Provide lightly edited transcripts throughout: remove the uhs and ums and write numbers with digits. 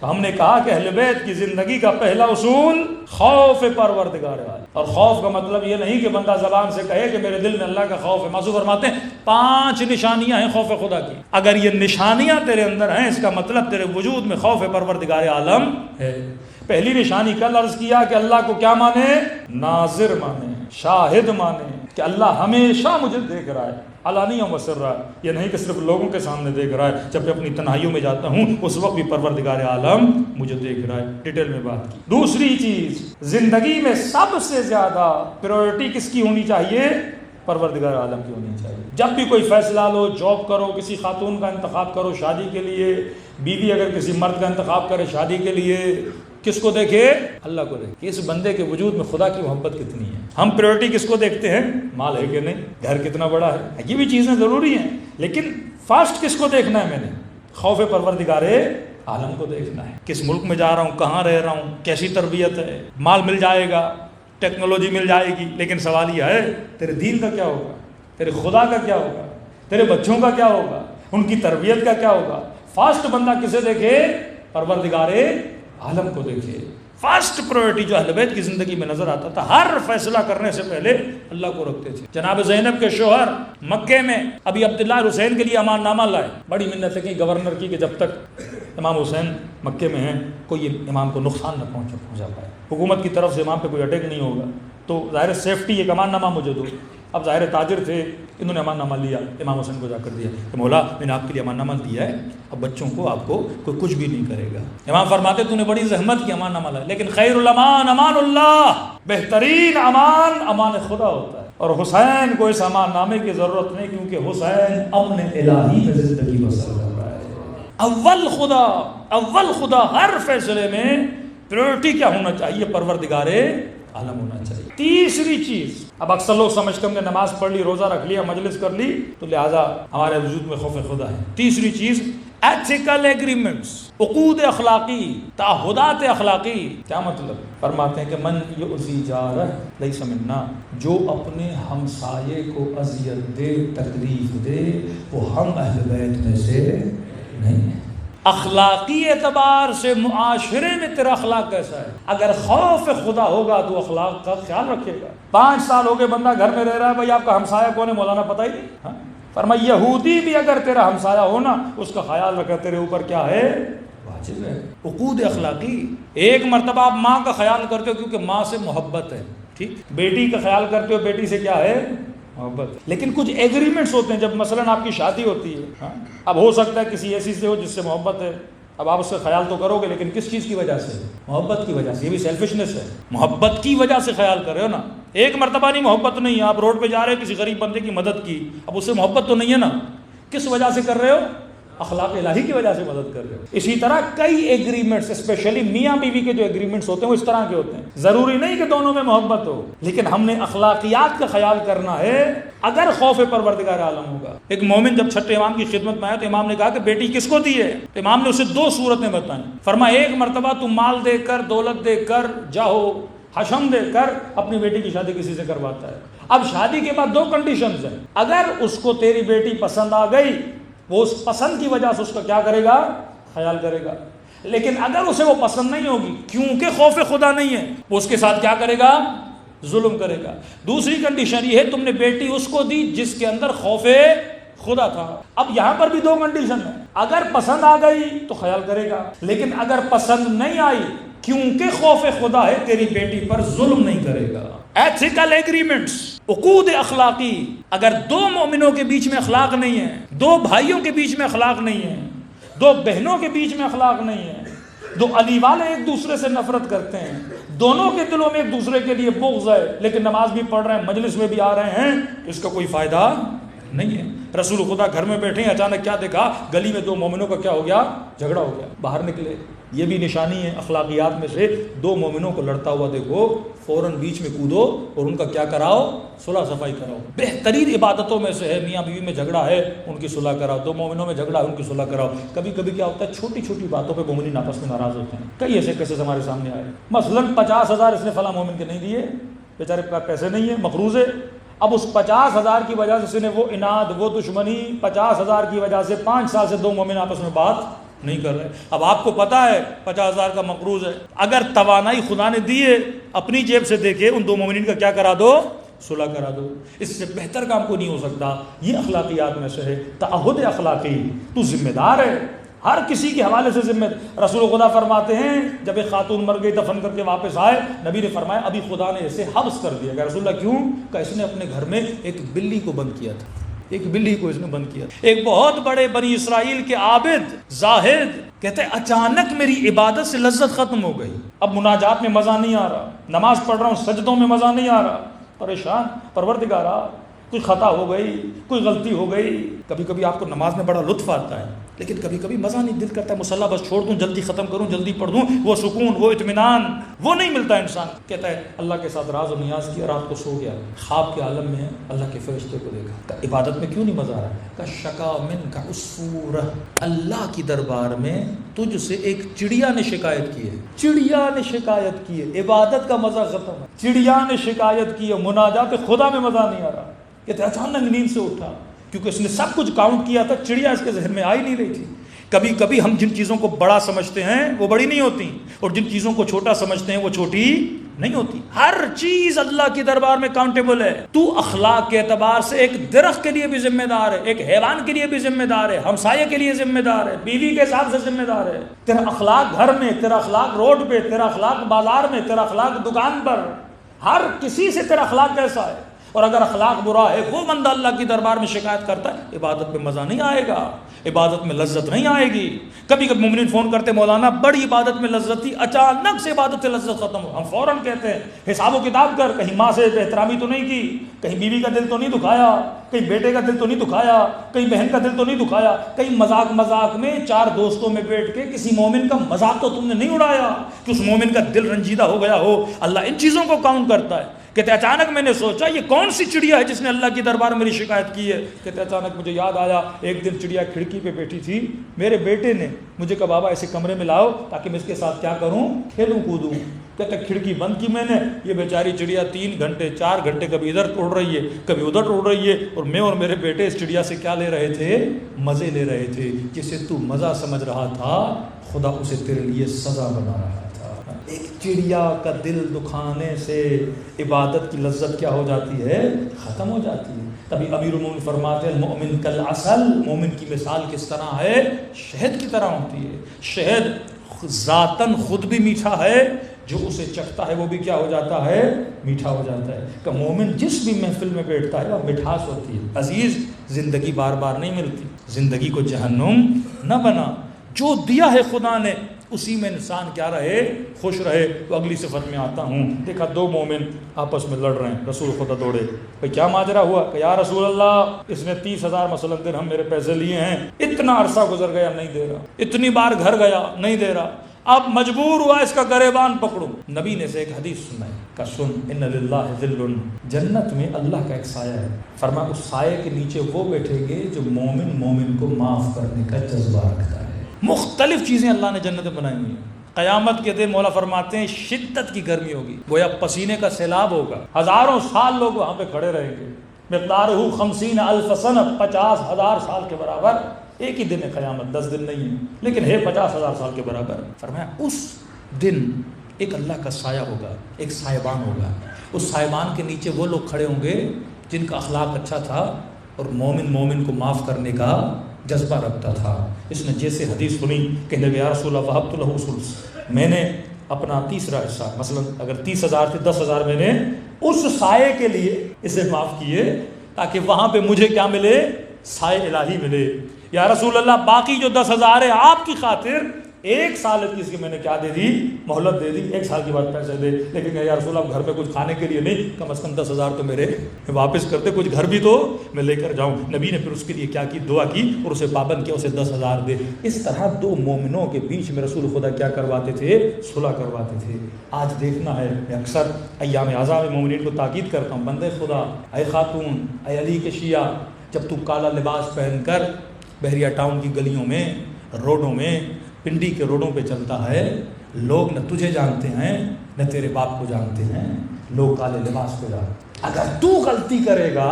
ہم نے کہا کہ اہل بیت کی زندگی کا پہلا اصول خوف پروردگار ہے، اور خوف کا مطلب یہ نہیں کہ بندہ زبان سے کہے کہ میرے دل میں اللہ کا خوف ہے۔ معصوم فرماتے ہیں 5 نشانیاں ہیں خوف خدا کی، اگر یہ نشانیاں تیرے اندر ہیں اس کا مطلب تیرے وجود میں خوف پروردگار عالم ہے۔ پہلی نشانی کل عرض کیا کہ اللہ کو کیا مانے؟ ناظر مانے، شاہد مانے، کہ اللہ ہمیشہ مجھے دیکھ رہا ہے، علانیہ و سرا، یہ نہیں کہ صرف لوگوں کے سامنے دیکھ رہا ہے، جب میں اپنی تنہائیوں میں جاتا ہوں اس وقت بھی پروردگار عالم مجھے دیکھ رہا ہے۔ ڈیٹیل میں بات کی۔ دوسری چیز، زندگی میں سب سے زیادہ پریورٹی کس کی ہونی چاہیے؟ پروردگار عالم کی ہونی چاہیے۔ جب بھی کوئی فیصلہ لو، جاب کرو، کسی خاتون کا انتخاب کرو شادی کے لیے، بیوی اگر کسی مرد کا انتخاب کرے شادی کے لیے، کس کو دیکھے؟ اللہ کو دیکھے۔ اس بندے کے وجود میں خدا کی محبت کتنی ہے۔ ہم پریورٹی کس کو دیکھتے ہیں؟ مال ہے کہ نہیں، گھر کتنا بڑا ہے، یہ بھی چیزیں ضروری ہیں، لیکن فرسٹ کس کو دیکھنا ہے میں نے؟ خوف پروردگار عالم کو دیکھنا ہے۔ کس ملک میں جا رہا ہوں، کہاں رہ رہا ہوں، کیسی تربیت ہے، مال مل جائے گا، ٹیکنالوجی مل جائے گی، لیکن سوال یہ ہے تیرے دین کا کیا ہوگا، تیرے خدا کا کیا ہوگا، تیرے بچوں کا کیا ہوگا، ان کی تربیت کا کیا ہوگا؟ فرسٹ بندہ کسے دیکھے؟ پروردگار عالم کو دیکھے۔ فرسٹ پرائورٹی جو اہل بیت کی زندگی میں نظر آتا تھا، ہر فیصلہ کرنے سے پہلے اللہ کو رکھتے تھے۔ جناب زینب کے شوہر مکے میں ابھی عبداللہ حسین کے لیے امان نامہ لائے، بڑی منتیں کی گورنر کی کہ جب تک امام حسین مکے میں ہیں کوئی امام کو نقصان نہ پہنچا پائے، حکومت کی طرف سے امام پہ کوئی اٹیک نہیں ہوگا، تو ظاہر سیفٹی ایک امان نامہ مجھے دو۔ اب ظاہر تاجر تھے، انہوں نے امان نامہ لیا، امام حسین کو جا کر دیا کہ مولا میں نے آپ کے لیے امان نامہ دیا ہے، اب بچوں کو آپ کو کوئی کچھ بھی نہیں کرے گا۔ امام فرماتے تو نے بڑی زحمت کی امان نامہ لایا، لیکن خیر الامان امان اللہ، بہترین امان امان خدا ہوتا ہے، اور حسین کو اس امان نامے کی ضرورت نہیں، کیونکہ حسین امن الہی میں زندگی بسر کر رہا ہے۔ اول خدا ہر فیصلے میں پریورٹی کیا ہونا چاہیے؟ پروردگار عالم ہونا چاہیے۔ تیسری چیز، اب اکثر لوگ سمجھتے ہوں کہ نماز پڑھ لی، روزہ رکھ لیا، مجلس کر لی تو لہٰذا ہمارے وجود میں خوف خدا ہے۔ تیسری چیز ایتھیکل ایگریمنٹس، عقود اخلاقی، تعہدات اخلاقی۔ کیا مطلب؟ فرماتے ہیں کہ من یؤذی جارہ لیس منا، جو اپنے ہمسائے کو اذیت دے، تکلیف دے، وہ ہم اہل بیت میں سے نہیں ہے۔ اخلاقی اعتبار سے معاشرے میں تیرا اخلاق کیسا ہے؟ اگر خوف خدا ہوگا تو اخلاق کا خیال رکھے گا۔ 5 سال ہو گئے بندہ گھر میں رہ رہا ہے، بھائی آپ کا ہمسایہ کون ہے؟ مولانا پتہ ہی نہیں۔ فرمایا یہودی بھی اگر تیرا ہمسایہ ہونا اس کا خیال رکھا، تیرے اوپر کیا ہے؟ واجب ہے۔ عقود اخلاقی، ایک مرتبہ آپ ماں کا خیال کرتے ہو کیونکہ ماں سے محبت ہے، ٹھیک، بیٹی کا خیال کرتے ہو بیٹی سے کیا ہے؟ محبت۔ لیکن کچھ ایگریمنٹس ہوتے ہیں، جب مثلا آپ کی شادی ہوتی ہے، اب ہو سکتا ہے کسی ایسی سے ہو جس سے محبت ہے، اب آپ اس کا خیال تو کرو گے، لیکن کس چیز کی وجہ سے؟ محبت کی وجہ سے۔ یہ بھی سیلفشنس ہے، محبت کی وجہ سے خیال کر رہے ہو نا۔ ایک مرتبہ نہیں، محبت نہیں ہے، آپ روڈ پہ جا رہے ہو کسی غریب بندے کی مدد کی، اب اس سے محبت تو نہیں ہے نا، کس وجہ سے کر رہے ہو؟ اخلاق الہی کی وجہ سے مدد کر رہے ہو۔ اسی طرح کئی ایگریمنٹس، اسپیشلی میاں بیوی کے جو ایگریمنٹس ہوتے ہیں وہ اس طرح کے ہوتے ہیں، ضروری نہیں کہ دونوں میں محبت ہو، لیکن ہم نے اخلاقیات کا خیال کرنا ہے اگر خوف پروردگار عالم ہوگا۔ ایک مومن جب چھٹے امام کی خدمت میں آیا تو امام نے کہا کہ بیٹی کس کو دی ہے؟ تو امام نے اسے 2 صورتیں بتائیں۔ فرمایا ایک مرتبہ تم مال دے کر، دولت دے کر، جاہو حشم دے کر اپنی بیٹی کی شادی کسی سے کرواتا ہے۔ اب شادی کے بعد 2 کنڈیشنز ہیں، اگر اس کو تیری بیٹی پسند آ گئی وہ اس پسند کی وجہ سے اس کا کیا کرے گا؟ خیال کرے گا، لیکن اگر اسے وہ پسند نہیں ہوگی کیونکہ خوف خدا نہیں ہے، وہ اس کے ساتھ کیا کرے گا؟ ظلم کرے گا۔ دوسری کنڈیشن یہ ہے تم نے بیٹی اس کو دی جس کے اندر خوف خدا تھا۔ اب یہاں پر بھی 2 کنڈیشن ہیں، اگر پسند آ گئی تو خیال کرے گا، لیکن اگر پسند نہیں آئی کیونکہ خوف خدا ہے تیری بیٹی پر ظلم نہیں کرے گا۔ ایتھیکل ایگریمنٹس، عقود اخلاقی، اگر 2 مومنوں کے بیچ میں اخلاق نہیں ہے، 2 بھائیوں کے بیچ میں اخلاق نہیں ہے، 2 بہنوں کے بیچ میں اخلاق نہیں ہے، 2 علی والے ایک دوسرے سے نفرت کرتے ہیں، دونوں کے دلوں میں ایک دوسرے کے لیے بغض ہے، لیکن نماز بھی پڑھ رہے ہیں، مجلس میں بھی آ رہے ہیں، اس کا کوئی فائدہ نہیں ہے۔ رسول خدا گھر میں بیٹھے ہیں، اچانک کیا دیکھا؟ گلی میں 2 مومنوں کا کیا ہو گیا؟ جھگڑا ہو گیا، باہر نکلے۔ یہ بھی نشانی ہے اخلاقیات میں سے، 2 مومنوں کو لڑتا ہوا دیکھو، فوراً بیچ میں کودو اور ان کا کیا کراؤ؟ صلح صفائی کراؤ۔ بہترین عبادتوں میں سے ہے میاں بیوی میں جھگڑا ہے ان کی صلح کراؤ، 2 مومنوں میں جھگڑا ہے ان کی صلح کراؤ۔ کبھی کبھی کیا ہوتا ہے چھوٹی چھوٹی باتوں پہ مومنین آپس میں ناراض ہوتے ہیں، کئی ایسے کیسز ہمارے سامنے آئے، مثلاً 50,000 اس نے فلاں مومن کے نہیں دیے، بیچارے کے پاس پیسے نہیں ہیں، مقروض ہے، اب اس 50,000 کی وجہ سے اس نے وہ اناد، وہ دشمنی، 50,000 کی وجہ سے 5 سال سے 2 مومن آپس میں بات نہیں کر رہے. اب آپ کو پتا ہے 50,000 کا مقروض ہے, اگر توانائی خدا نے دی ہے اپنی جیب سے دے کے ان دو مومنین کا کیا کرا دو, صلح کرا دو. اس سے بہتر کام کو نہیں ہو سکتا. یہ اخلاقیات میں سے ہے, تعہد اخلاقی. تو ذمہ دار ہے, ہر کسی کے حوالے سے ذمہ. رسول خدا فرماتے ہیں جب ایک خاتون مر گئی, دفن کر کے واپس آئے, نبی نے فرمایا ابھی خدا نے اسے حبس کر دیا. کہ رسول اللہ کیوں؟ کہ اس نے اپنے گھر میں ایک بلی کو بند کیا تھا, ایک بلی کو اس نے بند کیا. ایک بہت بڑے بنی اسرائیل کے عابد زاہد کہتے ہیں اچانک میری عبادت سے لذت ختم ہو گئی, اب مناجات میں مزہ نہیں آ رہا, نماز پڑھ رہا ہوں سجدوں میں مزہ نہیں آ رہا, پریشان. پروردگارا کوئی خطا ہو گئی, کوئی غلطی ہو گئی. کبھی کبھی آپ کو نماز میں بڑا لطف آتا ہے, لیکن کبھی کبھی مزہ نہیں, دل کرتا ہے مصلی بس چھوڑ دوں, جلدی ختم کروں, جلدی پڑھ دوں. وہ سکون, وہ اطمینان وہ نہیں ملتا. انسان کہتا ہے اللہ کے ساتھ راز و نیاز کیا, رات کو سو گیا, خواب کے عالم میں ہے, اللہ کے فرشتے کو دیکھا. عبادت میں کیوں نہیں مزہ آ رہا؟ کا شکا من کا عصفور, اللہ کی دربار میں تجھ سے ایک چڑیا نے شکایت کی ہے. چڑیا نے شکایت کی ہے, عبادت کا مزہ ختم ہے. چڑیا نے شکایت کی ہے, مناجات خدا میں مزہ نہیں آ رہا. کہتے اچانک نیند سے اٹھا, کیونکہ اس نے سب کچھ کاؤنٹ کیا تھا, چڑیا اس کے ذہن میں آئی نہیں رہی تھی. کبھی کبھی ہم جن چیزوں کو بڑا سمجھتے ہیں وہ بڑی نہیں ہوتی, اور جن چیزوں کو چھوٹا سمجھتے ہیں وہ چھوٹی نہیں ہوتی. ہر چیز اللہ کی دربار میں کاؤنٹیبل ہے. تو اخلاق کے اعتبار سے ایک درخت کے لیے بھی ذمہ دار ہے, ایک حیوان کے لیے بھی ذمہ دار ہے, ہمسائے کے لیے ذمہ دار ہے, بیوی کے حساب سے ذمہ دار ہے. تیرا اخلاق گھر میں, تیرا اخلاق روڈ پہ, تیرا اخلاق بازار میں, تیرا اخلاق دکان پر, ہر کسی سے تیرا اخلاق کیسا ہے. اور اگر اخلاق برا ہے, وہ بندہ اللہ کی دربار میں شکایت کرتا ہے, عبادت میں مزہ نہیں آئے گا, عبادت میں لذت نہیں آئے گی. کبھی کبھی مومنین فون کرتے مولانا بڑی عبادت میں لذت تھی, اچانک سے عبادت سے لذت ختم ہو. ہم فوراً کہتے ہیں حساب و کتاب کر, کہیں ماں سے بے احترامی تو نہیں کی, کہیں بیوی کا دل تو نہیں دکھایا, کہیں بیٹے کا دل تو نہیں دکھایا, کہیں بہن کا دل تو نہیں دکھایا, کہیں مذاق میں چار دوستوں میں بیٹھ کے کسی مومن کا مذاق تو تم نے نہیں اڑایا کہ اس مومن کا دل رنجیدہ ہو گیا ہو. اللہ ان چیزوں کو کاؤنٹ کرتا ہے. کہتے اچانک میں نے سوچا یہ کون سی چڑیا ہے جس نے اللہ کی دربار میں میری شکایت کی ہے. کہتے اچانک مجھے یاد آیا, ایک دن چڑیا کھڑکی پہ بیٹھی تھی, میرے بیٹے نے مجھے کہا بابا ایسے کمرے میں لاؤ تاکہ میں اس کے ساتھ کیا کروں, کھیلوں کودوں. کہتے کھڑکی بند کی میں نے, یہ بیچاری چڑیا 3 گھنٹے 4 گھنٹے کبھی ادھر اڑ رہی ہے کبھی ادھر اڑ رہی ہے, اور میں اور میرے بیٹے اس چڑیا سے کیا لے رہے تھے, مزے لے رہے تھے. جسے تو مزہ سمجھ رہا تھا خدا اسے تیرے لیے سزا بنا رہا تھا. ایک چڑیا کا دل دکھانے سے عبادت کی لذت کیا ہو جاتی ہے, ختم ہو جاتی ہے. تبھی امیر المومنین فرماتے ہیں المؤمن کالعسل, مومن کی مثال کس طرح ہے, شہد کی طرح ہوتی ہے. شہد ذاتاً خود بھی میٹھا ہے, جو اسے چکھتا ہے وہ بھی کیا ہو جاتا ہے, میٹھا ہو جاتا ہے. کہ مومن جس بھی محفل میں بیٹھتا ہے وہ مٹھاس ہوتی ہے. عزیز زندگی بار بار نہیں ملتی, زندگی کو جہنم نہ بنا. جو دیا ہے خدا نے اسی میں انسان کیا رہے, خوش رہے. تو اگلی صفت میں آتا ہوں. دیکھا 2 مومن آپس میں لڑ رہے ہیں, رسول خدا دوڑے, بھئی کیا ماجرا ہوا؟ کہ یا رسول اللہ اس نے 30,000 مثلا درہم میرے پیسے لیے ہیں, اتنا عرصہ گزر گیا نہیں دے رہا, اتنی بار گھر گیا نہیں دے رہا, اب مجبور ہوا اس کا گریبان پکڑوں. نبی نے سے ایک حدیث سنائی کہ سن ان للہ ذل, جنت میں اللہ کا ایک سایہ ہے. فرمایا اس سائے کے نیچے وہ بیٹھیں گے جو مومن کو معاف کرنے کا جذبہ رکھتا ہے. مختلف چیزیں اللہ نے جنت میں بنائی ہوئی ہیں. قیامت کے دن مولا فرماتے ہیں شدت کی گرمی ہوگی, گویا پسینے کا سیلاب ہوگا, ہزاروں سال لوگ وہاں پہ کھڑے رہیں گے. مقدارہ 50,000 سنہ, 50,000 سال کے برابر. ایک ہی دن ہے قیامت, 10 دن نہیں ہے, لیکن ہے 50,000 سال کے برابر. فرمایا اس دن ایک اللہ کا سایہ ہوگا, ایک سائبان ہوگا. اس سائبان کے نیچے وہ لوگ کھڑے ہوں گے جن کا اخلاق اچھا تھا اور مومن کو معاف کرنے کا جذبہ رکھتا تھا. اس نے جیسے حدیث سنی کہ نبی یا رسول اللہ وہبت لہ ثلث, میں نے اپنا تیسرا حصہ, مثلا اگر 30,000 تھے 10,000 میں نے اس سائے کے لیے اسے معاف کیے تاکہ وہاں پہ مجھے کیا ملے, سائے الہی ملے. یا رسول اللہ باقی جو 10,000 ہے آپ کی خاطر 1 سال کی میں نے کیا دے دی, مہلت دے دی, 1 سال کے بعد پیسے دے. لیکن یا رسول اللہ گھر میں کچھ کھانے کے لیے نہیں, کم از کم 10,000 تو میرے واپس کرتے, کچھ گھر بھی تو میں لے کر جاؤں. نبی نے پھر اس کے لیے کیا کی, دعا کی اور اسے پابند کیا, اسے 10,000 دے. اس طرح 2 مومنوں کے بیچ میں رسول خدا کیا کرواتے تھے, صلح کرواتے تھے. آج دیکھنا ہے, میں اکثر ایام اعظام میں مومنین کو تاکید کرتا ہوں, بندے خدا, اے خاتون, اے علی کے شیعہ, جب تو کالا لباس پہن کر بحریہ ٹاؤن کی گلیوں میں, روڈوں میں, پنڈی کے روڈوں پہ چلتا ہے, لوگ نہ تجھے جانتے ہیں نہ تیرے باپ کو جانتے ہیں, لوگ کالے لباس کو جانتے ہیں. اگر تو غلطی کرے گا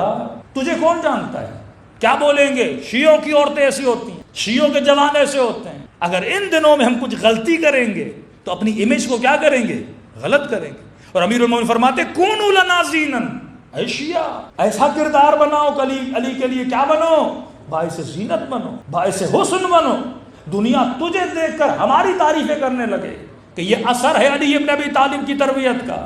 تجھے کون جانتا ہے, کیا بولیں گے؟ شیعوں کی عورتیں ایسی ہوتی ہیں, شیعوں کے جوان ایسے ہوتے ہیں, اگر ان دنوں میں ہم کچھ غلطی کریں گے تو اپنی امیج کو کیا کریں گے؟ غلط کریں گے. اور امیر المومنین فرماتے کونوا لنا زینا، اشیاء، ایسا کردار بناؤ علی کے لیے کیا بنو؟ باعث زینت بنو، باعث حسن بنو، دنیا تجھے دیکھ کر ہماری تعریفیں کرنے لگے کہ یہ اثر ہے علی ابن ابی طالب کی تربیت کا،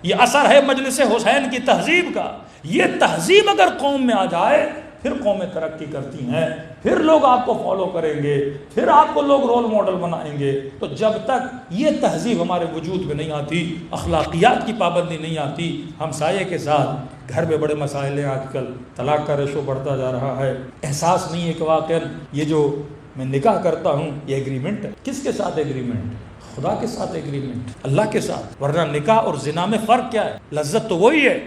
یہ اثر ہے مجلس حسین کی تہذیب کا. یہ تہذیب اگر قوم میں آ جائے پھر قومیں ترقی کرتی ہیں، پھر لوگ آپ کو فالو کریں گے، پھر آپ کو لوگ رول ماڈل بنائیں گے. تو جب تک یہ تہذیب ہمارے وجود میں نہیں آتی، اخلاقیات کی پابندی نہیں آتی، ہمسائے کے ساتھ گھر میں بڑے مسائل ہیں. آج کل طلاق کا ریشو بڑھتا جا رہا ہے، احساس نہیں ہے کہ واقعا یہ جو میں نکاح کرتا ہوں یہ ایگریمنٹ ہے. کس کے ساتھ ایگریمنٹ؟ خدا کے ساتھ ایگریمنٹ، اللہ کے ساتھ. ورنہ نکاح اور زنا میں فرق کیا ہے؟ لذت تو وہی ہے،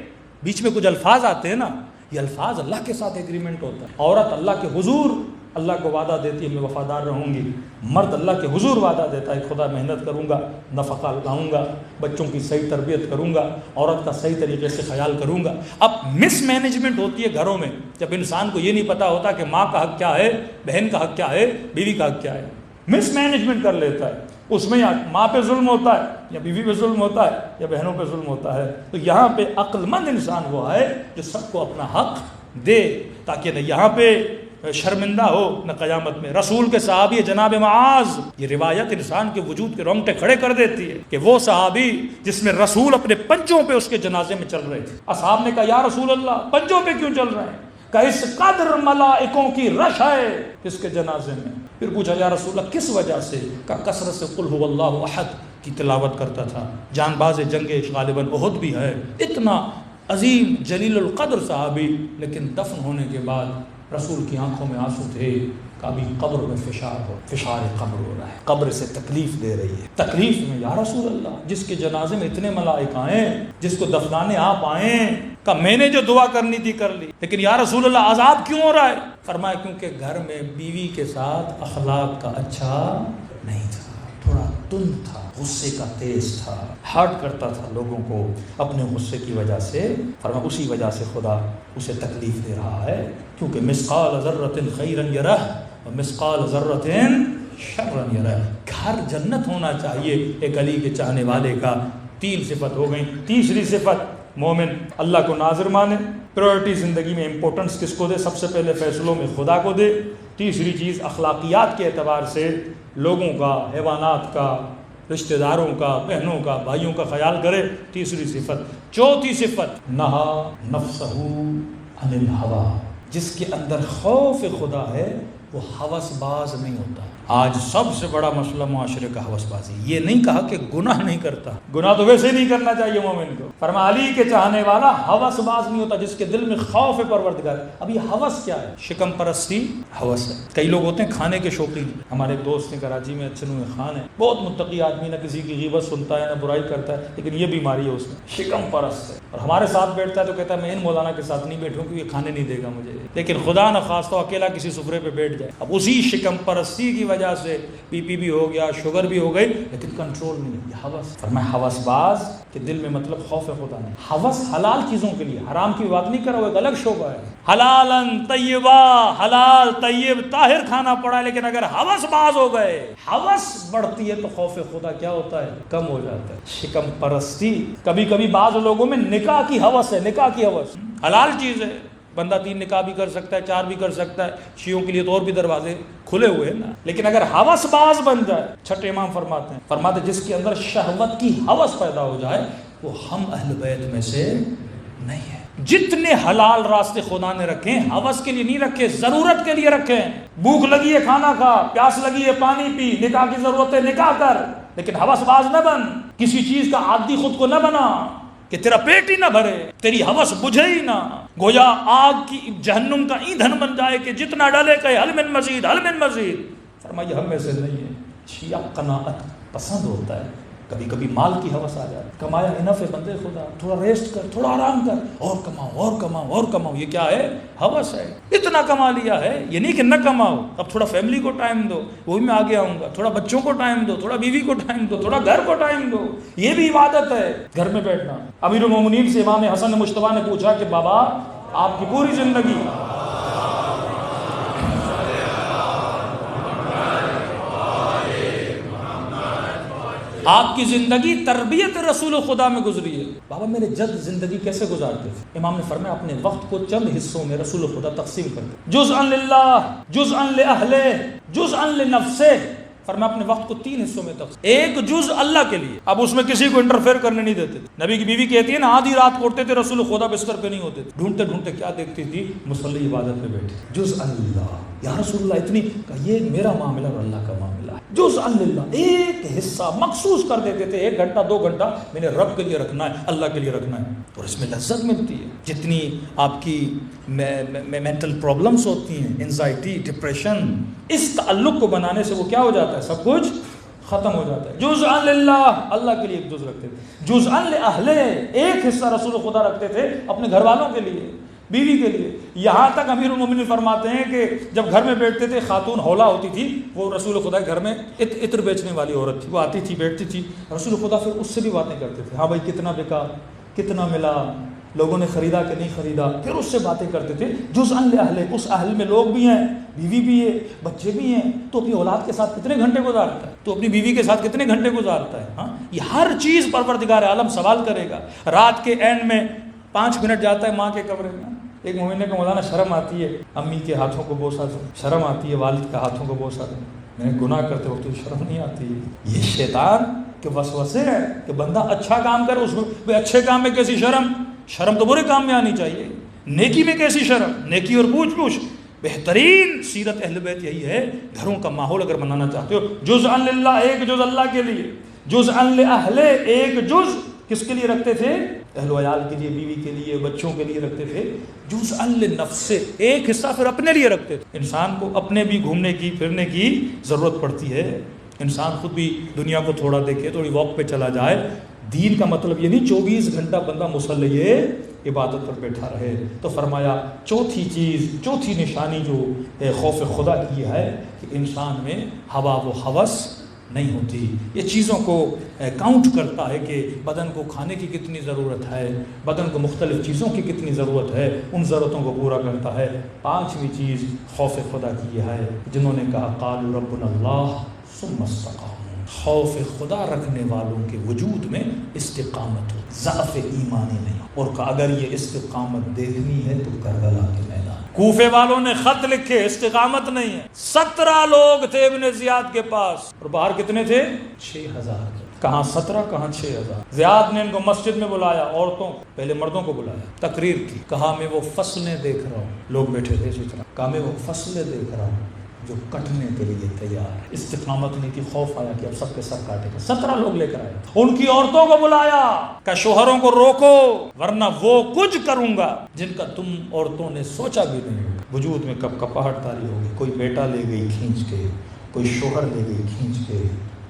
بیچ میں کچھ الفاظ آتے ہیں نا، یہ الفاظ اللہ کے ساتھ ایگریمنٹ ہوتا ہے. عورت اللہ کے حضور اللہ کو وعدہ دیتی ہے میں وفادار رہوں گی، مرد اللہ کے حضور وعدہ دیتا ہے خدا محنت کروں گا، نفقہ لگاؤں گا، بچوں کی صحیح تربیت کروں گا، عورت کا صحیح طریقے سے خیال کروں گا. اب مس مینجمنٹ ہوتی ہے گھروں میں، جب انسان کو یہ نہیں پتہ ہوتا کہ ماں کا حق کیا ہے، بہن کا حق کیا ہے، بیوی کا حق کیا ہے، مس مینجمنٹ کر لیتا ہے. اس میں یا ماں پہ ظلم ہوتا ہے، یا بیوی پہ ظلم ہوتا ہے، یا بہنوں پہ ظلم ہوتا ہے. تو یہاں پہ عقل مند انسان وہ ہے جو سب کو اپنا حق دے، تاکہ نہ یہاں پہ شرمندہ ہو نہ قیامت میں. رسول کے صحابی جناب معاذ، یہ روایت انسان کے وجود کے رونگٹے کھڑے کر دیتی ہے کہ وہ صحابی جس میں رسول اپنے پنجوں پہ اس کے جنازے میں چل رہے تھے. اصحاب نے کہا یا رسول اللہ پنجوں پہ کیوں چل رہے ہیں؟ کہ اس قدر ملائکوں کی رش ہے اس کے جنازے میں. پھر پوچھا یا رسول اللہ کس وجہ سے؟ کہ کثرت سے قل هو اللہ احد کی تلاوت کرتا تھا. جان باز جنگ غالباً احد بھی ہے. اتنا عظیم جلیل القدر صحابی، لیکن دفن ہونے کے بعد رسول کی آنکھوں میں آنسو تھے. کبھی قبر میں فشار قبر ہو رہا ہے، قبر سے تکلیف دے رہی ہے. تکلیف میں یا رسول اللہ جس کے جنازے میں اتنے ملائکہ آئیں، جس کو دفنانے آپ آئیں، کہ میں نے جو دعا کرنی تھی کر لی، لیکن یا رسول اللہ عذاب کیوں ہو رہا ہے؟ فرمایا کیونکہ گھر میں بیوی کے ساتھ اخلاق کا اچھا نہیں تھا، تھوڑا تند تھا، غصے کا تیز تھا، ہارٹ کرتا تھا لوگوں کو اپنے غصے کی وجہ سے. فرمایا اسی وجہ سے خدا اسے تکلیف دے رہا ہے، کیونکہ مثقال ذرۃ خیرا یرہ ومثقال ذرۃ شرا یرہ. گھر جنت ہونا چاہیے ایک علی کے چاہنے والے کا. 3 صفت ہو گئیں. تیسری صفت، مومن اللہ کو ناظر مانے. پریورٹی زندگی میں امپورٹنس کس کو دے؟ سب سے پہلے فیصلوں میں خدا کو دے. تیسری چیز اخلاقیات کے اعتبار سے لوگوں کا، حیوانات کا، رشتہ داروں کا، بہنوں کا، بھائیوں کا خیال کرے. تیسری صفت. چوتھی صفت، نہا نفسہ عن الہوی. جس کے اندر خوف خدا ہے وہ ہوس باز نہیں ہوتا. آج سب سے بڑا مسئلہ معاشرے کا ہوس بازی. یہ نہیں کہا کہ گناہ نہیں کرتا، گناہ تو ویسے نہیں کرنا چاہیے مومن کو. فرمایا علی کے چاہنے والا ہوس باز نہیں ہوتا، جس کے دل میں خوف پروردگار. اب یہ ہوس کیا ہے؟ شکم پرستی ہوس ہے. کئی لوگ ہوتے ہیں کھانے کے شوقین. ہمارے ایک دوست ہیں کراچی میں، اچھے نوے خان ہے، بہت متقی آدمی، نہ کسی کی غیبت سنتا ہے نہ برائی کرتا ہے، لیکن یہ بیماری ہے اس میں، شکم پرست ہے. اور ہمارے ساتھ بیٹھتا ہے تو کہتا ہے میں ان مولانا کے ساتھ نہیں بیٹھوں کیونکہ یہ کھانے نہیں دے گا مجھے. لیکن خدا نہ خواستہ اکیلا کسی سفرے پہ بیٹھ جائے. اب اسی شکم پرستی کی وجہ سے بی پی بھی ہو گیا، شوگر بھی ہو گئی، لیکن کنٹرول نہیں ہے. یہ ہوس. فرمایا ہوس باز کہ دل میں مطلب خوف خدا نہیں. ہوس حلال چیزوں کے لیے، حرام کی بات نہیں کر رہا، وہ ایک الگ شعبہ ہے. حلالا طیبا، حلال طیب طاہر کھانا پڑا، لیکن اگر ہوس باز ہو گئے، ہوس بڑھتی ہے تو خوف خدا کیا ہوتا ہے؟ کم ہو جاتا ہے. شکم پرستی. کبھی کبھی بعض لوگوں میں نکاح کی ہوس ہے. نکاح کی ہوس حلال چیز ہے، بندہ 3 نکاح بھی کر سکتا ہے، 4 بھی کر سکتا ہے. شیعوں کے لیے تو اور بھی دروازے کھلے ہوئے ہیں نا. لیکن اگر ہوس باز بن جائے، چھٹے امام فرماتے جس کے اندر شہوت کی ہوس پیدا ہو جائے وہ ہم اہل بیت میں سے نہیں ہے. جتنے حلال راستے خدا نے رکھے ہیں ہوس کے لیے نہیں رکھے، ضرورت کے لیے رکھے ہیں. بھوک لگی ہے کھانا کھا، پیاس لگی ہے پانی پی، نکاح کی ضرورت ہے نکاح کر، لیکن ہوس باز نہ بن. کسی چیز کا عادی خود کو نہ بنا کہ تیرا پیٹ ہی نہ بھرے، تیری ہوس بجھے ہی نہ، گویا آگ کی جہنم کا ایندھن بن جائے کہ جتنا ڈالے کہ حل من مزید حل من مزید. فرمایا ہم میں سے نہیں ہے. شیعہ قناعت پسند ہوتا ہے. کبھی کبھی مال کی ہوس آ جائے، کمایا انف ہے بندے خدا، تھوڑا ریسٹ کر، تھوڑا آرام کر، اور کماؤ اور کماؤ اور کماؤ. یہ کیا ہے؟ ہوس ہے. اتنا کما لیا ہے، یہ نہیں کہ نہ کماؤ، اب تھوڑا فیملی کو ٹائم دو، وہی میں آگے آؤں گا. تھوڑا بچوں کو ٹائم دو، تھوڑا بیوی کو ٹائم دو، تھوڑا گھر کو ٹائم دو. یہ بھی عبادت ہے، گھر میں بیٹھنا. امیر المومنین سے امام حسن مجتبیٰ نے پوچھا کہ بابا آپ کی پوری زندگی آپ کی زندگی تربیت رسول خدا میں گزری ہے. بابا میرے جد زندگی کیسے گزارتے تھے؟ امام نے فرمایا اپنے وقت کو چند حصوں میں رسول خدا تقسیم کرتے، جزءا للہ، جزءا لأہلہ، جزءا لنفسہ. فرمایا اپنے وقت کو 3 حصوں میں تقسیم. ایک جز اللہ کے لیے، اب اس میں کسی کو انٹرفیئر کرنے نہیں دیتے تھے. نبی کی بیوی کہتی ہے نا آدھی رات کو اٹھتے تھے رسول خدا بستر پہ نہیں ہوتے تھے، ڈھونڈتے ڈھونڈتے کیا دیکھتی تھی؟ مصلی عبادت میں بیٹھے. جزءا للہ، یا رسول اللہ اتنی کہ یہ میرا معاملہ اور اللہ کا معاملہ ہے. جزءا للہ، ایک حصہ مخصوص کر دیتے تھے، 1 گھنٹہ 2 گھنٹہ میں نے رب کے لیے رکھنا ہے، اللہ کے لیے رکھنا ہے. اور اس میں لذت ملتی ہے. جتنی آپ کی مینٹل پرابلمس ہوتی ہیں، انزائٹی، ڈپریشن، اس تعلق کو بنانے سے وہ کیا ہو جاتا ہے؟ سب کچھ ختم ہو جاتا ہے. جزءا للہ، اللہ کے لیے ایک جز رکھتے تھے. جزءا لأہلہ، ایک حصہ رسول خدا رکھتے تھے اپنے گھر والوں کے لیے، بیوی کے لیے. یہاں تک امیر المومنین فرماتے ہیں کہ جب گھر میں بیٹھتے تھے، خاتون حولہ ہوتی تھی، وہ رسول خدا کے گھر میں عطر بیچنے والی عورت تھی، وہ آتی تھی بیٹھتی تھی، رسول خدا پھر اس سے بھی باتیں کرتے تھے. ہاں بھائی کتنا بکا، کتنا ملا، لوگوں نے خریدا کہ نہیں خریدا، پھر اس سے باتیں کرتے تھے. جزءا لأہلہ، اس اہل میں لوگ بھی ہیں، بیوی بھی ہے، بچے بھی ہیں. تو اپنی اولاد کے ساتھ کتنے گھنٹے گزارتا ہے؟ تو اپنی بیوی کے ساتھ کتنے گھنٹے گزارتا ہے؟ ہاں یہ ہر چیز پروردگار عالم سوال کرے گا. رات کے اینڈ میں 5 منٹ جاتا ہے ماں کے کمرے میں. ایک مومن کو مولانا شرم آتی ہے امی کے ہاتھوں کو بوسا دو، شرم آتی ہے والد کے ہاتھوں کو بوسا دو. میں گناہ کرتے وقت شرم نہیں آتی. یہ شیطان کے وسوسے ہیں کہ بندہ اچھا کام کرے، اس میں اچھے کام میں کیسی شرم؟ شرم تو برے کام میں آنی چاہیے. نیکی میں کیسی شرم؟ نیکی اور پوچھ پوچھ. بہترین سیرت اہل بیت یہی ہے. گھروں کا ماحول اگر بنانا چاہتے ہو، جزءا للہ، ایک جز اللہ کے لیے. جزءا لأہلہ، ایک جز کس کے لیے رکھتے تھے؟ اہل و عیال کے لیے، بیوی کے لیے، بچوں کے لیے رکھتے تھے. جزءا لنفسہ، ایک حصہ پھر اپنے لیے رکھتے تھے. انسان کو اپنے بھی گھومنے کی پھرنے کی ضرورت پڑتی ہے. انسان خود بھی دنیا کو تھوڑا دیکھے، تھوڑی واک پہ چلا جائے. دین کا مطلب یہ نہیں 24 گھنٹہ بندہ مصلی عبادت پر بیٹھا رہے. تو فرمایا چوتھی چیز، چوتھی نشانی جو خوف خدا کی ہے کہ انسان میں ہوا و ہوس نہیں ہوتی. یہ چیزوں کو کاؤنٹ کرتا ہے کہ بدن کو کھانے کی کتنی ضرورت ہے، بدن کو مختلف چیزوں کی کتنی ضرورت ہے، ان ضرورتوں کو پورا کرتا ہے. 5ویں چیز خوف خدا کی ہے. جنہوں نے کہا قالوا ربنا اللہ ثم استقاموا، خوف خدا رکھنے والوں کے وجود میں استقامت ہو، ضعف ایمانی نہیں. اور کہ اگر یہ استقامت دیکھنی ہے تو کربلا کے میدان. کوفے والوں نے خط لکھے، استقامت نہیں ہے. 17 لوگ تھے ابن زیاد کے پاس، اور باہر کتنے تھے؟ 6000. کہاں 17 کہاں 6000. زیاد نے ان کو مسجد میں بلایا، عورتوں پہلے مردوں کو بلایا، تقریر کی. کہا میں وہ فصلیں دیکھ رہا ہوں. لوگ بیٹھے تھے اسی طرح. کہا میں وہ فصلیں دیکھ رہا ہوں جو کٹنے کے لیے تیار ہے. استقامت نہیں تھی، خوف آیا کہ اب سب کے سر کاٹے گا. 17 لوگ لے کر آئے. ان کی عورتوں کو بلایا کہ شوہروں کو روکو ورنہ وہ کچھ کروں گا جن کا تم عورتوں نے سوچا بھی نہیں. وجود میں کب کپاہٹ تاری ہوگی. کوئی بیٹا لے گئی کھینچ کے، کوئی شوہر لے گئی کھینچ کے.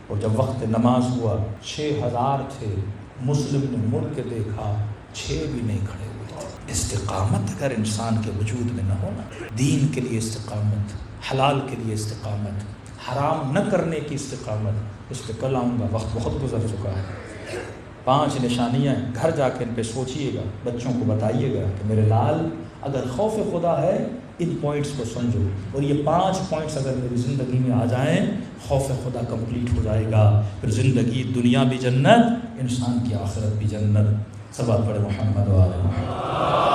اور جب وقت نماز ہوا 6000 تھے. مسلم نے مڑ کے دیکھا 6 بھی نہیں کھڑے ہوئے. استقامت اگر انسان کے وجود میں نہ ہونا، دین کے لیے استقامت، حلال کے لیے استقامت، حرام نہ کرنے کی استقامت، اس پہ کل آؤں گا، وقت بہت گزر چکا ہے. 5 نشانیاں گھر جا کے ان پہ سوچئے گا، بچوں کو بتائیے گا کہ میرے لال اگر خوف خدا ہے ان پوائنٹس کو سمجھو. اور یہ 5 پوائنٹس اگر میری زندگی میں آ جائیں، خوف خدا کمپلیٹ ہو جائے گا. پھر زندگی دنیا بھی جنت، انسان کی آخرت بھی جنت. سب بات پڑھے محمد و آل محمد.